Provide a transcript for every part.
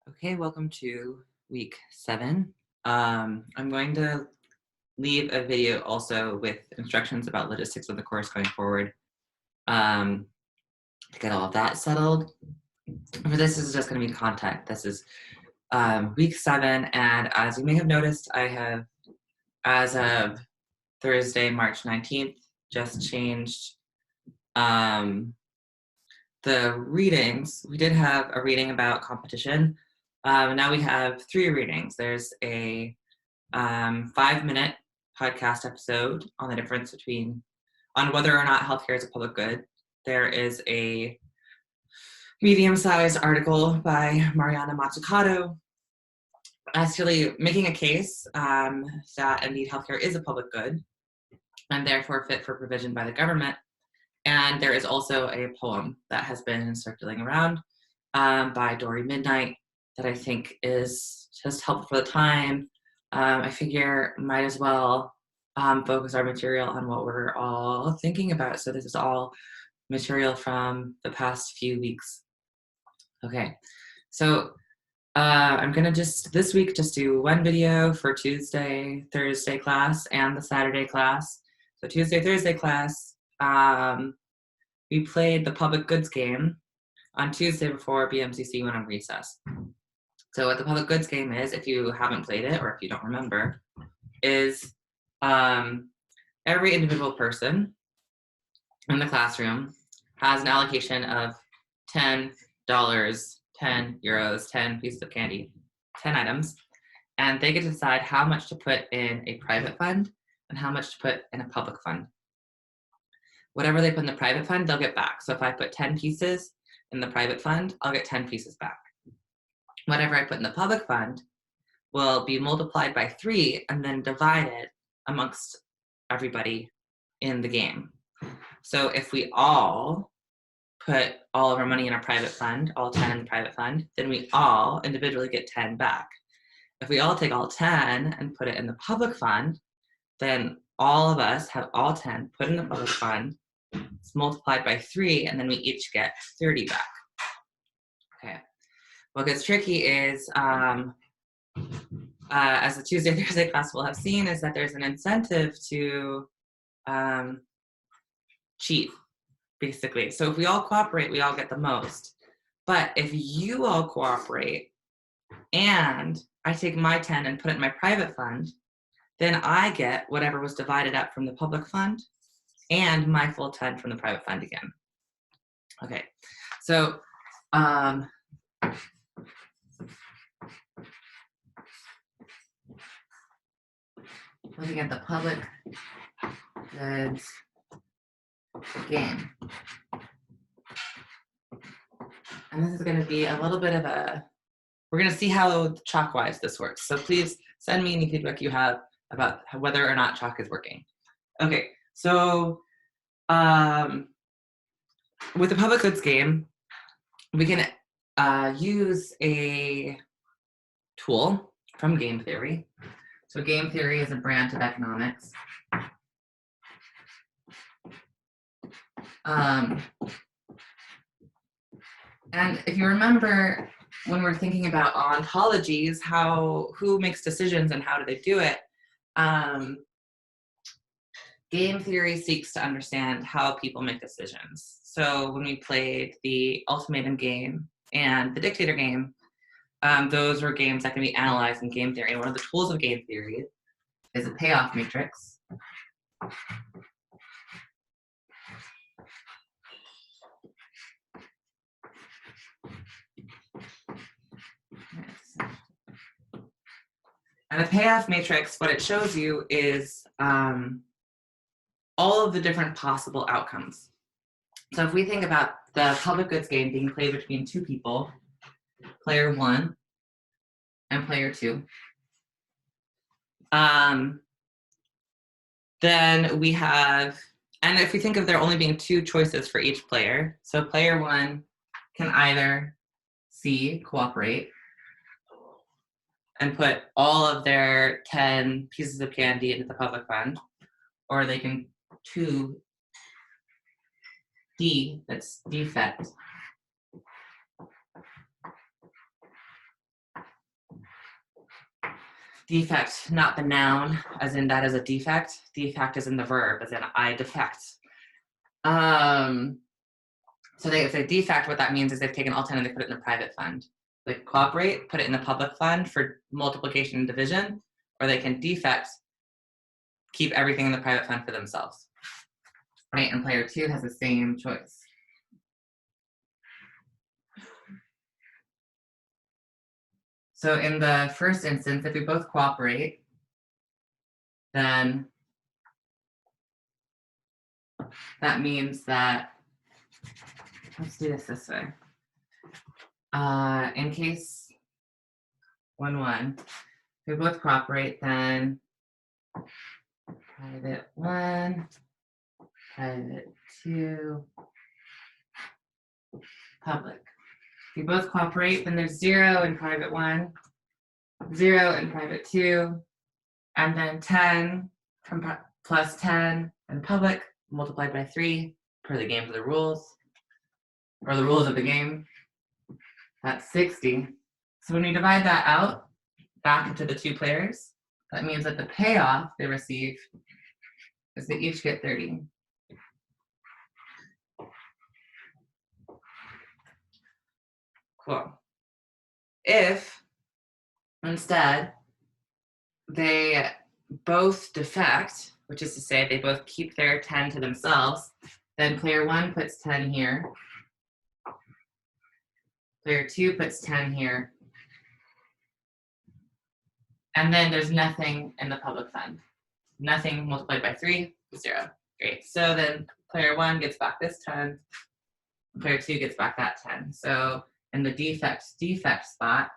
Okay, welcome to week 7. I'm going to leave a video also with instructions about logistics of the course going forward to get all of that settled. For this is just going to be content. This is week 7, and as you may have noticed, I have, as of Thursday, March 19th, just changed the readings. We did have a reading about competition. Now we have 3 readings. There's a 5-minute podcast episode on the difference on whether or not healthcare is a public good. There is a medium-sized article by Mariana Mazzucato actually making a case that indeed healthcare is a public good and therefore fit for provision by the government. And there is also a poem that has been circulating around by Dory Midnight that I think is just helpful for the time. I figure might as well focus our material on what we're all thinking about. So this is all material from the past few weeks. Okay, so I'm gonna this week do one video for Tuesday, Thursday class and the Saturday class. So Tuesday, Thursday class, we played the public goods game on Tuesday before BMCC went on recess. So what the public goods game is, if you haven't played it or if you don't remember, is every individual person in the classroom has an allocation of $10, 10 euros, 10 pieces of candy, 10 items, and they get to decide how much to put in a private fund and how much to put in a public fund. Whatever they put in the private fund, they'll get back. So if I put 10 pieces in the private fund, I'll get 10 pieces back. Whatever I put in the public fund will be multiplied by 3 and then divided amongst everybody in the game. So if we all put all of our money in our private fund, all 10 in the private fund, then we all individually get 10 back. If we all take all 10 and put it in the public fund, then all of us have all 10 put in the public fund. It's multiplied by 3, and then we each get 30 back. Okay. What gets tricky is, as the Tuesday, Thursday class will have seen, is that there's an incentive to cheat, basically. So if we all cooperate, we all get the most. But if you all cooperate and I take my 10 and put it in my private fund, then I get whatever was divided up from the public fund and my full 10 from the private fund again. Okay, so looking at the public goods game. And this is going to be a little bit of we're going to see how chalk-wise this works. So please send me any feedback you have about whether or not chalk is working. Okay, so with the public goods game, we can use a tool from game theory. So game theory is a branch of economics. And if you remember, when we're thinking about ontologies, who makes decisions and how do they do it, game theory seeks to understand how people make decisions. So when we played the ultimatum game and the dictator game, those were games that can be analyzed in game theory. And one of the tools of game theory is a payoff matrix. And a payoff matrix, what it shows you is all of the different possible outcomes. So if we think about the public goods game being played between 2 people, player 1 and player 2, then we have, and if we think of there only being 2 choices for each player, so player 1 can either C, cooperate, and put all of their 10 pieces of candy into the public fund, or they can 2D, that's defect, defect, not the noun, as in that is a defect. Defect is in the verb, as in I defect. So if they defect, what that means is they've taken all 10 and they put it in a private fund. They cooperate, put it in the public fund for multiplication and division, or they can defect, keep everything in the private fund for themselves. Right, and player 2 has the same choice. So in the first instance, if we both cooperate, then that means that, let's do this way. In case 1-1, if we both cooperate, then private 1, private 2, public. If we both cooperate, then there's 0 in private 1, 0 in private 2, and then 10 plus 10 in public multiplied by 3 per the game of the rules, or the rules of the game. That's 60. So when we divide that out back into the two players, that means that the payoff they receive is they each get 30. Cool. If instead they both defect, which is to say they both keep their 10 to themselves, then player 1 puts 10 here, player 2 puts 10 here, and then there's nothing in the public fund. Nothing multiplied by 3, 0. Great. So then player 1 gets back this 10, player 2 gets back that 10. So in the defect spot,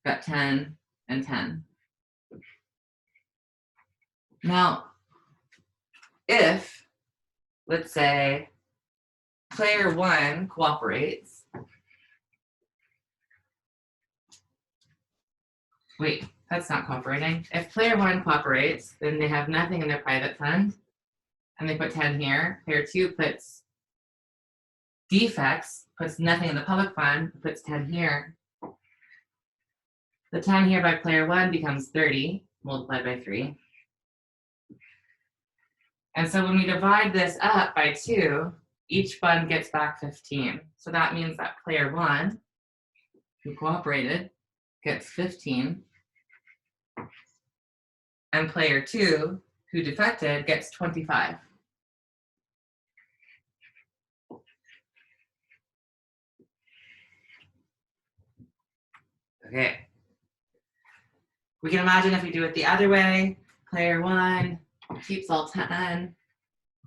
got 10 and 10. Now, if, let's say, player 1 cooperates, wait, that's not cooperating. If player 1 cooperates, then they have nothing in their private fund, and they put 10 here. Player 2 puts defects, puts nothing in the public fund, puts 10 here. The 10 here by player 1 becomes 30 multiplied by 3. And so when we divide this up by 2, each fund gets back 15. So that means that player 1, who cooperated, gets 15. And player 2, who defected, gets 25. Okay. We can imagine if we do it the other way, player 1 keeps all 10,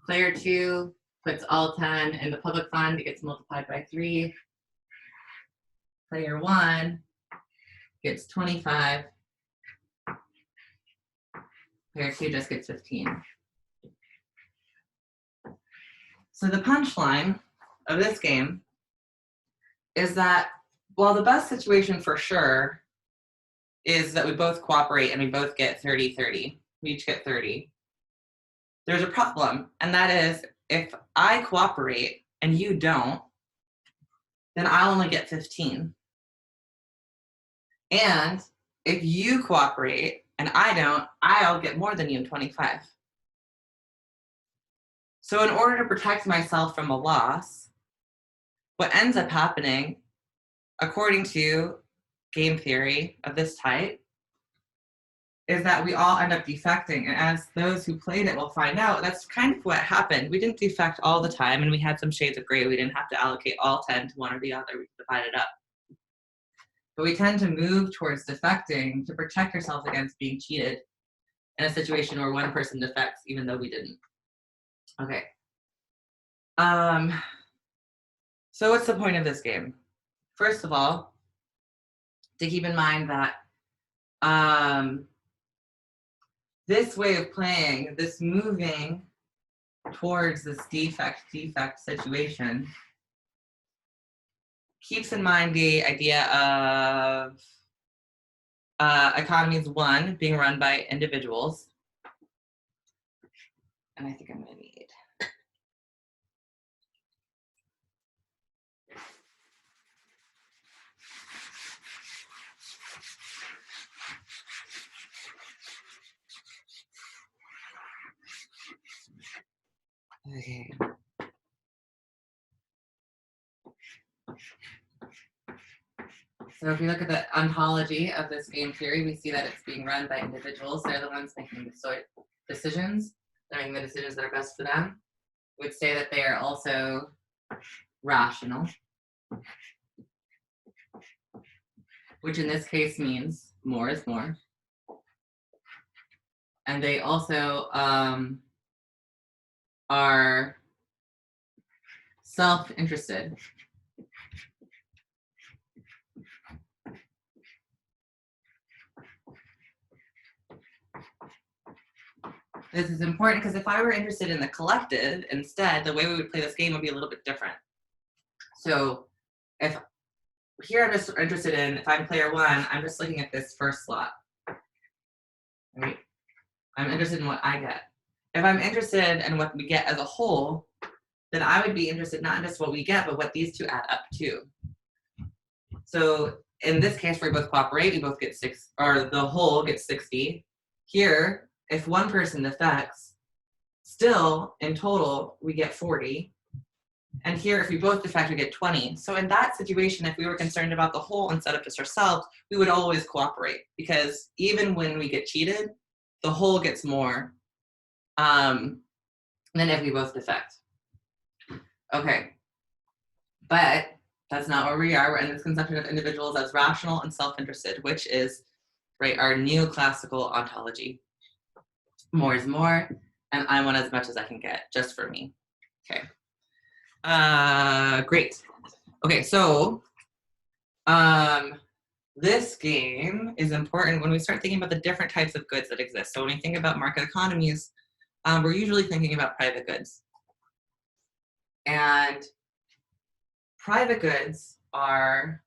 player 2 puts all 10 in the public fund, it gets multiplied by 3. Player 1 gets 25. Player 2 just gets 15. So the punchline of this game is that while the best situation for sure is that we both cooperate and we both get 30-30, we each get 30, there's a problem, and that is if I cooperate and you don't, then I'll only get 15. And if you cooperate and I don't, I'll get more than you, 25. So in order to protect myself from a loss, what ends up happening, according to game theory of this type, is that we all end up defecting. And as those who played it will find out, that's kind of what happened. We didn't defect all the time, and we had some shades of gray. We didn't have to allocate all 10 to one or the other. We could divide it up. But we tend to move towards defecting to protect ourselves against being cheated in a situation where one person defects even though we didn't. Okay. So what's the point of this game? First of all, to keep in mind that this way of playing, this moving towards this defect situation, keeps in mind the idea of economies 1 being run by individuals. And I think I'm going to need So if we look at the ontology of this game theory, we see that it's being run by individuals. They're the ones making the decisions. They're making the decisions that are best for them. We would say that they are also rational, which in this case means more is more. And they also are self-interested. This is important because if I were interested in the collective, instead, the way we would play this game would be a little bit different. So if here I'm just interested in, if I'm player one, I'm just looking at this first slot. Right? I'm interested in what I get. If I'm interested in what we get as a whole, then I would be interested not in just what we get, but what these two add up to. So in this case, we both cooperate, we both get 6, or the whole gets 60. Here, if one person defects, still in total, we get 40. And here, if we both defect, we get 20. So in that situation, if we were concerned about the whole instead of just ourselves, we would always cooperate, because even when we get cheated, the whole gets more than if we both defect. Okay, but that's not where we are. We're in this conception of individuals as rational and self-interested, which is, right, our neoclassical ontology. More is more, and I want as much as I can get, just for me. Okay. Great. Okay, so this game is important when we start thinking about the different types of goods that exist. So when we think about market economies, we're usually thinking about private goods. And private goods are,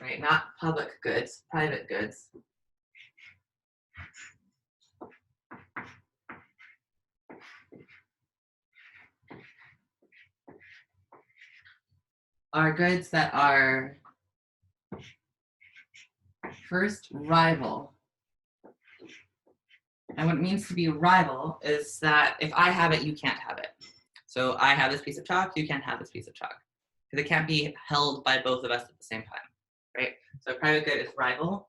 right, not public goods, private goods. Are goods that are first rival. And what it means to be a rival is that if I have it, you can't have it. So I have this piece of chalk, you can't have this piece of chalk. Because it can't be held by both of us at the same time, right? So private good is rival.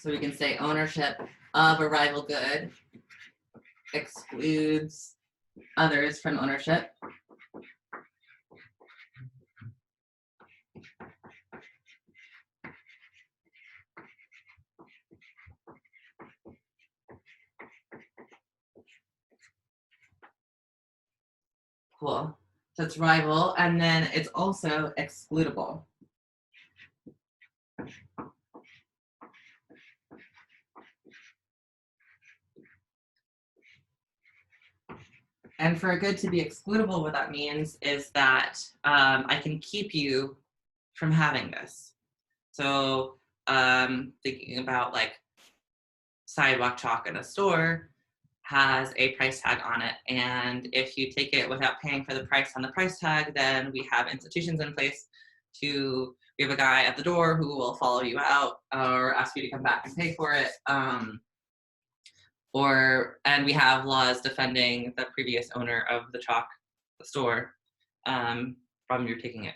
So we can say ownership of a rival good excludes others from ownership. Cool. So it's rival, and then it's also excludable. And for a good to be excludable, what that means is that I can keep you from having this. So thinking about like sidewalk chalk in a store has a price tag on it. And if you take it without paying for the price on the price tag, then we have institutions in place we have a guy at the door who will follow you out or ask you to come back and pay for it. And we have laws defending the previous owner of the chalk, the store, from your taking it,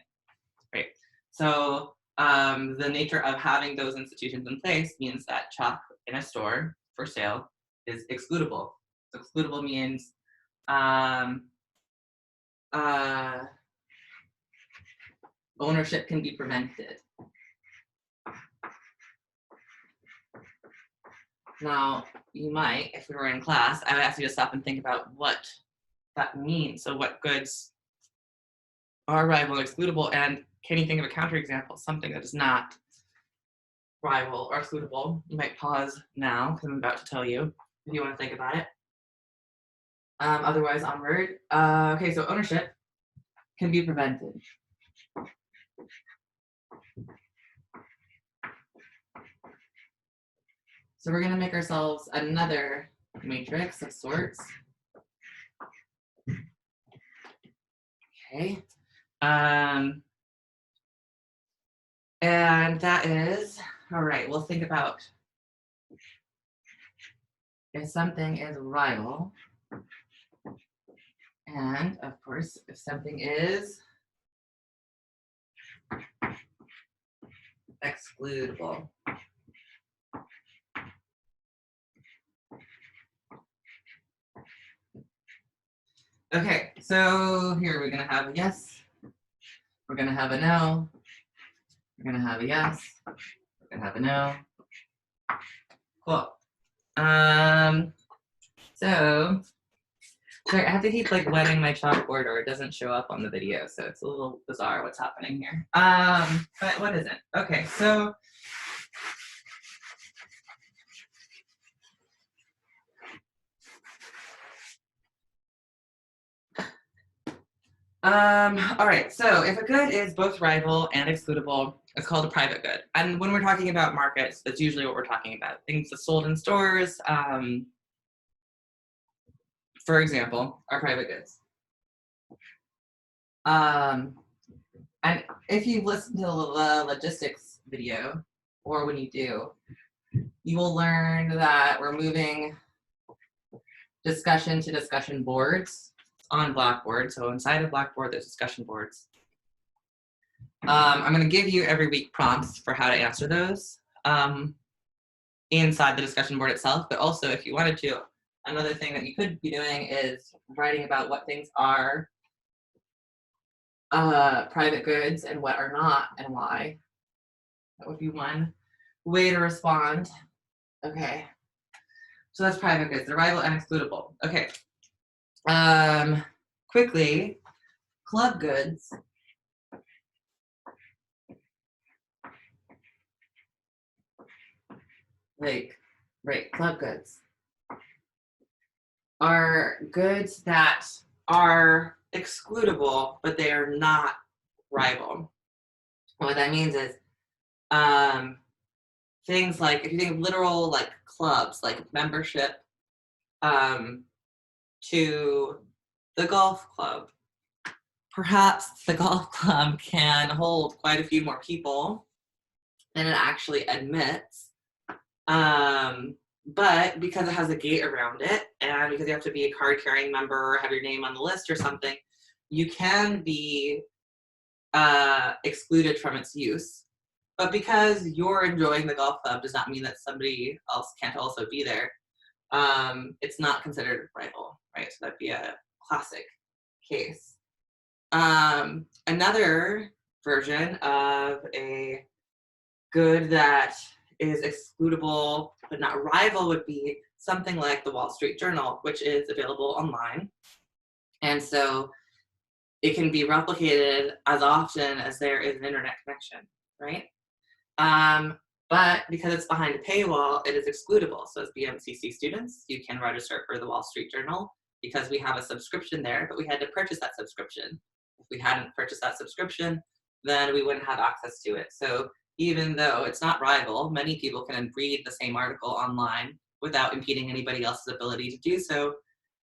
right? So the nature of having those institutions in place means that chalk in a store for sale is excludable. So excludable means ownership can be prevented. Now, you might, if we were in class, I would ask you to stop and think about what that means. So what goods are rival or excludable, and can you think of a counterexample, something that is not rival or excludable? You might pause now, because I'm about to tell you, if you want to think about it. Otherwise, onward. Okay, so ownership can be prevented. So we're going to make ourselves another matrix of sorts. Okay. And that is, all right, we'll think about if something is rival. And of course, if something is excludable. Okay, so here we're gonna have a yes, we're gonna have a no, we're gonna have a yes, we're gonna have a no. Cool. So sorry, I have to keep like wetting my chalkboard or it doesn't show up on the video, so it's a little bizarre what's happening here. But what is it? Okay, so all right, so if a good is both rival and excludable, it's called a private good. And when we're talking about markets, that's usually what we're talking about. Things that's sold in stores, for example, are private goods. And if you've listened to the logistics video, or when you do, you will learn that we're moving discussion to discussion boards on Blackboard. So inside of Blackboard, there's discussion boards. I'm going to give you every week prompts for how to answer those inside the discussion board itself, but also if you wanted to, another thing that you could be doing is writing about what things are private goods and what are not and why. That would be one way to respond. Okay, so that's private goods, the rival and excludable. Okay, quickly, club goods. Like, right, club goods are goods that are excludable, but they are not rival. What that means is things like, if you think of literal like clubs, like membership to the golf club, perhaps the golf club can hold quite a few more people than it actually admits. But because it has a gate around it, and because you have to be a card-carrying member or have your name on the list or something, you can be excluded from its use. But because you're enjoying the golf club does not mean that somebody else can't also be there. It's not considered rival, right? So that'd be a classic case. Another version of a good that is excludable but not rival would be something like the Wall Street Journal, which is available online. And so it can be replicated as often as there is an internet connection, right? But because it's behind a paywall, it is excludable. So as BMCC students, you can register for the Wall Street Journal because we have a subscription there, but we had to purchase that subscription. If we hadn't purchased that subscription, then we wouldn't have access to it. So even though it's not rival, many people can read the same article online without impeding anybody else's ability to do so.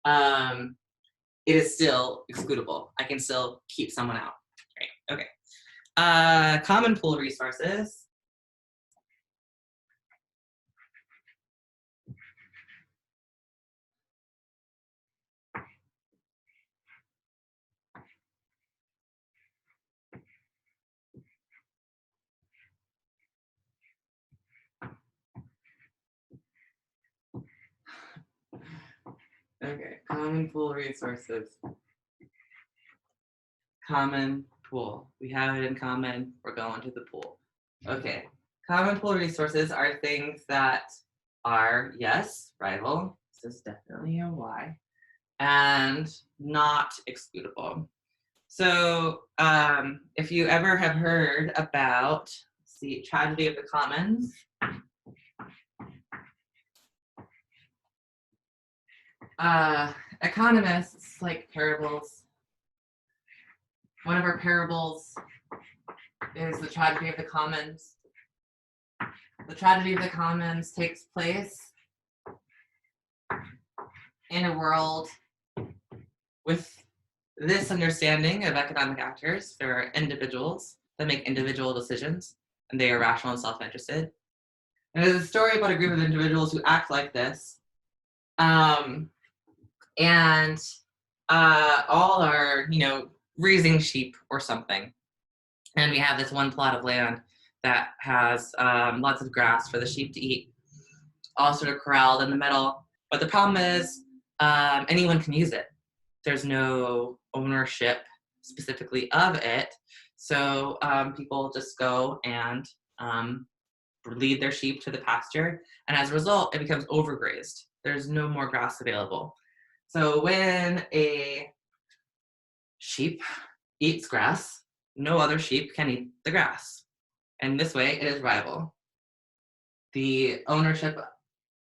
It is still excludable. I can still keep someone out. Right. Okay. Common pool resources. Okay, common pool resources. Common pool. We have it in common. We're going to the pool. Okay, common pool resources are things that are, yes, rival. This is definitely a Y. And not excludable. So if you ever have heard about the tragedy of the commons, economists like parables. One of our parables is the tragedy of the commons. The tragedy of the commons takes place in a world with This understanding of economic actors, there are individuals that make individual decisions, and they are rational and self-interested. And there's a story about a group of individuals who act like this, um, and all are, raising sheep or something. And we have this one plot of land that has lots of grass for the sheep to eat, all sort of corralled in the middle. But the problem is anyone can use it. There's no ownership specifically of it. So people just go and lead their sheep to the pasture. And as a result, it becomes overgrazed. There's no more grass available. So when a sheep eats grass, no other sheep can eat the grass. And this way, it is rival. The ownership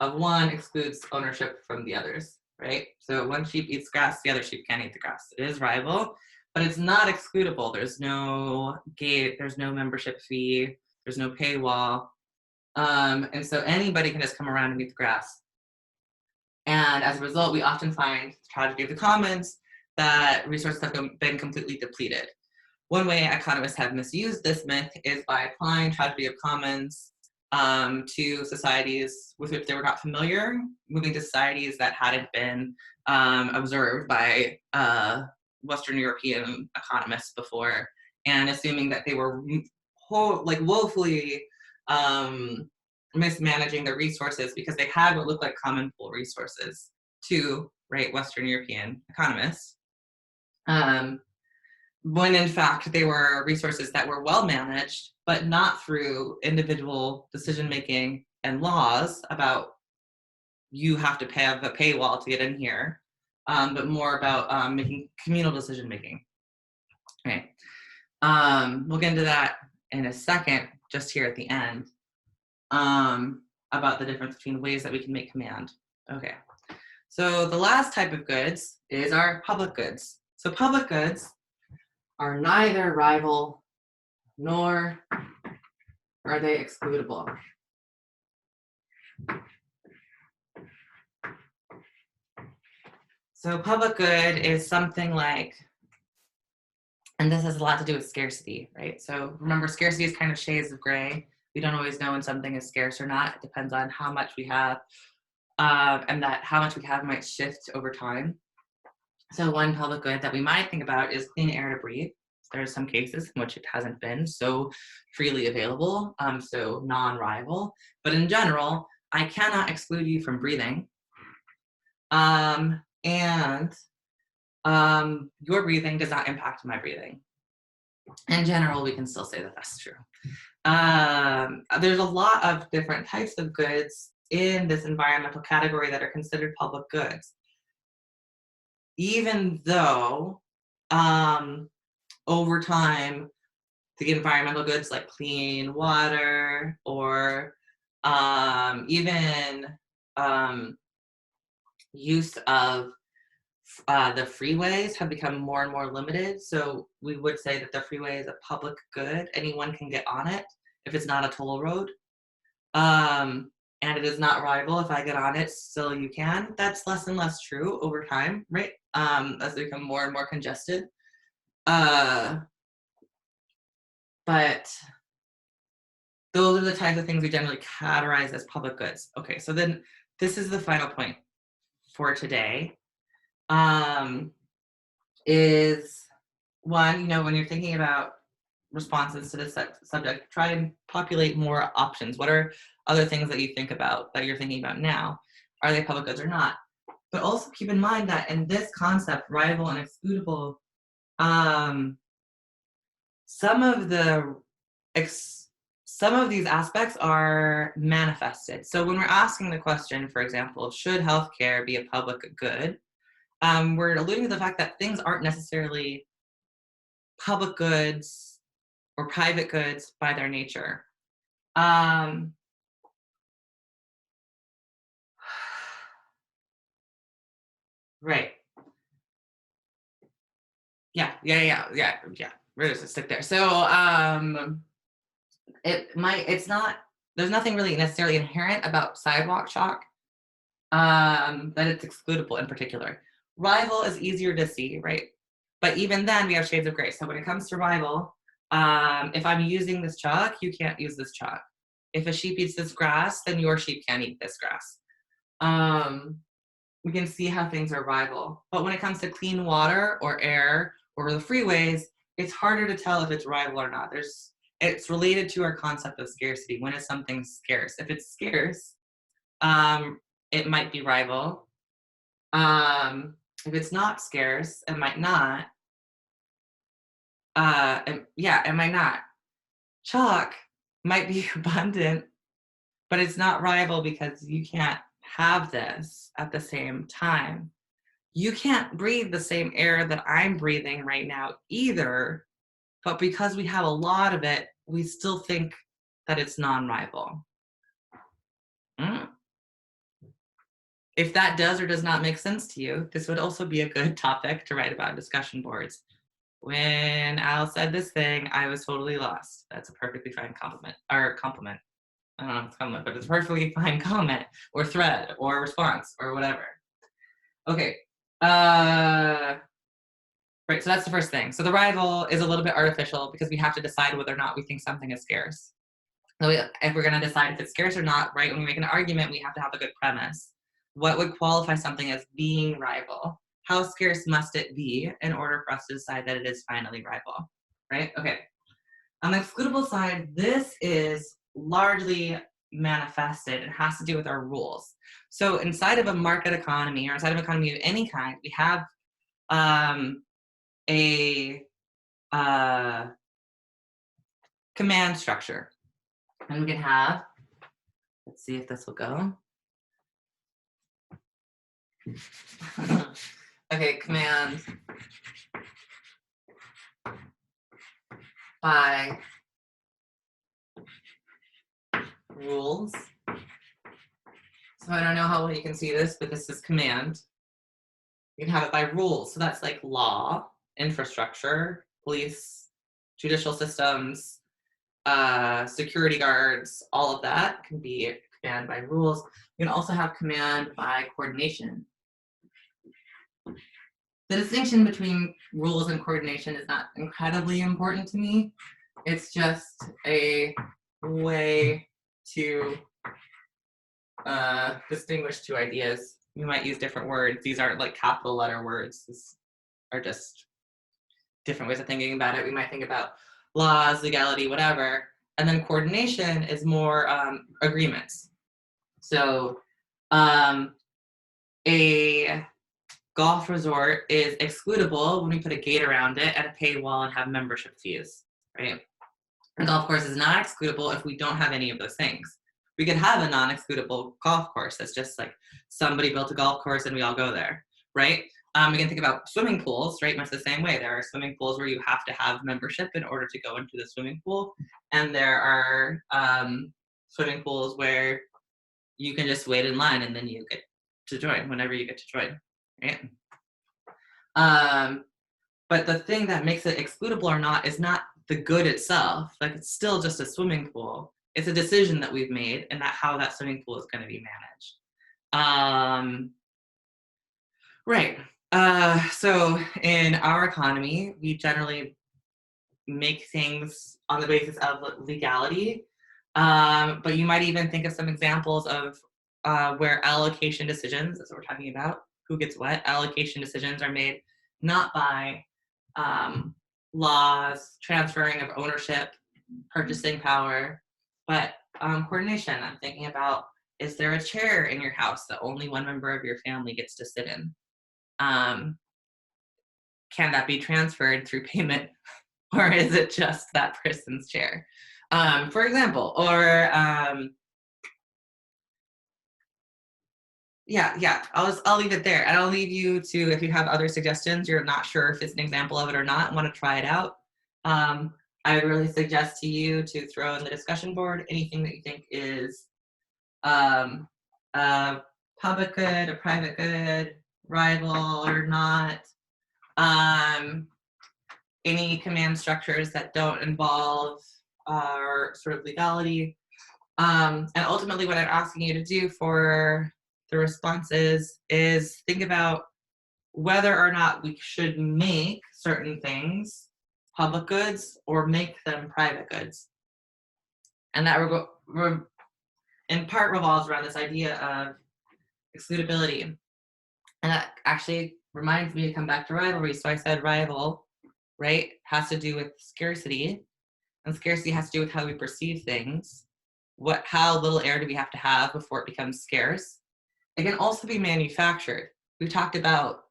of one excludes ownership from the others, right? So one sheep eats grass, the other sheep can't eat the grass. It is rival, but it's not excludable. There's no gate, there's no membership fee, there's no paywall. And so anybody can just come around and eat the grass. And as a result, we often find the tragedy of the commons that resources have been completely depleted. One way economists have misused this myth is by applying tragedy of commons to societies with which they were not familiar, moving to societies that hadn't been observed by Western European economists before, and assuming that they were woefully mismanaging their resources because they had what looked like common pool resources to Western European economists. When in fact they were resources that were well managed, but not through individual decision making and laws about you have to have a paywall to get in here, but more about making communal decision making. Right. We'll get into that in a second, just here at the end, about the difference between ways that we can make command. Okay. So the last type of goods is our public goods. So public goods are neither rival nor are they excludable. So public good is something like, and this has a lot to do with scarcity, right? So remember, scarcity is kind of shades of gray. We don't always know when something is scarce or not. It depends on how much we have, and that how much we have might shift over time. So one public good that we might think about is clean air to breathe. There are some cases in which it hasn't been so freely available, so non-rival. But in general, I cannot exclude you from breathing. And your breathing does not impact my breathing. In general, we can still say that that's true. There's a lot of different types of goods in this environmental category that are considered public goods. Even though over time, the environmental goods like clean water or even use of the freeways have become more and more limited. So we would say that the freeway is a public good. Anyone can get on it if it's not a toll road. And it is not rival. If I get on it, still you can. That's less and less true over time, right? As they become more and more congested. But those are the types of things we generally categorize as public goods. Okay, so then this is the final point for today. Is one, when you're thinking about responses to this subject, try and populate more options. What are other things that you think about, that you're thinking about now? Are they public goods or not? But also keep in mind that in this concept, rival and excludable, some of these aspects are manifested. So when we're asking the question, for example, should healthcare be a public good? We're alluding to the fact that things aren't necessarily public goods or private goods by their nature. Right. Yeah. We're just stick there. So there's nothing really necessarily inherent about sidewalk chalk that it's excludable in particular. Rival is easier to see, right? But even then, we have shades of gray. So when it comes to rival, if I'm using this chalk, you can't use this chalk. If a sheep eats this grass, then your sheep can't eat this grass. We can see how things are rival. But when it comes to clean water or air or the freeways, it's harder to tell if it's rival or not. It's related to our concept of scarcity. When is something scarce? If it's scarce, it might be rival. If it's not scarce, it might not. It might not. Chalk might be abundant, but it's not rival because you can't have this at the same time. You can't breathe the same air that I'm breathing right now either, but because we have a lot of it, we still think that it's non-rival. If that does or does not make sense to you, this would also be a good topic to write about discussion boards. When Al said this thing, I was totally lost. That's a perfectly fine compliment. I don't know if it's a compliment, but it's a perfectly fine comment or thread or response or whatever. Okay. Right, so that's the first thing. So the rival is a little bit artificial because we have to decide whether or not we think something is scarce. So if we're going to decide if it's scarce or not, right, when we make an argument, we have to have a good premise. What would qualify something as being rival? How scarce must it be in order for us to decide that it is finally rival, right? Okay. On the excludable side, this is largely manifested. It has to do with our rules. So inside of a market economy or inside of an economy of any kind, we have a command structure. And we can have, let's see if this will go. Okay, command by rules. So I don't know how well you can see this, but this is command. You can have it by rules. So that's like law, infrastructure, police, judicial systems, security guards, all of that can be command by rules. You can also have command by coordination. The distinction between rules and coordination is not incredibly important to me. It's just a way to distinguish two ideas. You might use different words. These aren't like capital letter words. These are just different ways of thinking about it. We might think about laws, legality, whatever. And then coordination is more agreements. So a golf resort is excludable when we put a gate around it and a paywall and have membership fees, right? A golf course is not excludable if we don't have any of those things. We could have a non-excludable golf course that's just like somebody built a golf course and we all go there, right? We can think about swimming pools, right? Much the same way. There are swimming pools where you have to have membership in order to go into the swimming pool. And there are swimming pools where you can just wait in line and then you get to join whenever you get to join, right? But the thing that makes it excludable or not is not the good itself. Like, it's still just a swimming pool. It's a decision that we've made and that how that swimming pool is going to be managed. Right. So in our economy, we generally make things on the basis of legality. But you might even think of some examples of where allocation decisions, that's what we're talking about, who gets what, allocation decisions are made not by laws, transferring of ownership, purchasing power, but coordination. I'm thinking about, is there a chair in your house that only one member of your family gets to sit in? Can that be transferred through payment, or is it just that person's chair? For example, or I'll leave it there, and I'll leave you to, if you have other suggestions, you're not sure if it's an example of it or not, want to try it out. I would really suggest to you to throw in the discussion board anything that you think is a public good, a private good, rival or not. Any command structures that don't involve sort of legality. And ultimately what I'm asking you to do for the responses is think about whether or not we should make certain things public goods or make them private goods. And that in part revolves around this idea of excludability. And that actually reminds me to come back to rivalry. So I said rival, right, has to do with scarcity. And scarcity has to do with how we perceive things. How little air do we have to have before it becomes scarce? It can also be manufactured. We talked about,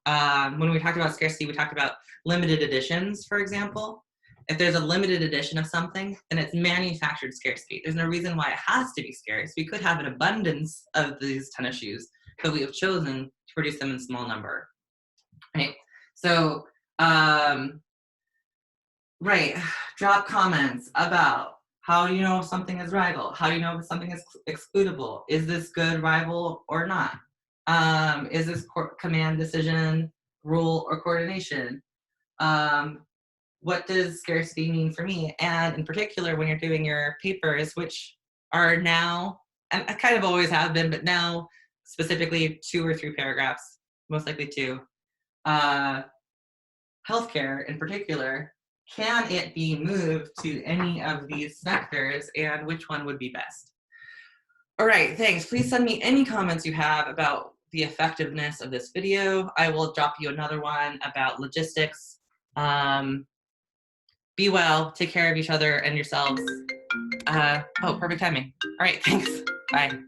when we talked about scarcity, we talked about limited editions, for example. If there's a limited edition of something, then it's manufactured scarcity. There's no reason why it has to be scarce. We could have an abundance of these tennis shoes, but we have chosen to produce them in small number, right? So, right, drop comments about how do you know if something is rival? How do you know if something is excludable? Is this good rival or not? Is this command, decision, rule, or coordination? What does scarcity mean for me? And in particular, when you're doing your papers, which are now, and I kind of always have been, but now specifically 2 or 3 paragraphs, most likely 2, healthcare in particular, can it be moved to any of these sectors, and which one would be best? All right, thanks. Please send me any comments you have about the effectiveness of this video. I will drop you another one about logistics. Be well, take care of each other and yourselves. Oh, perfect timing. All right, thanks. Bye.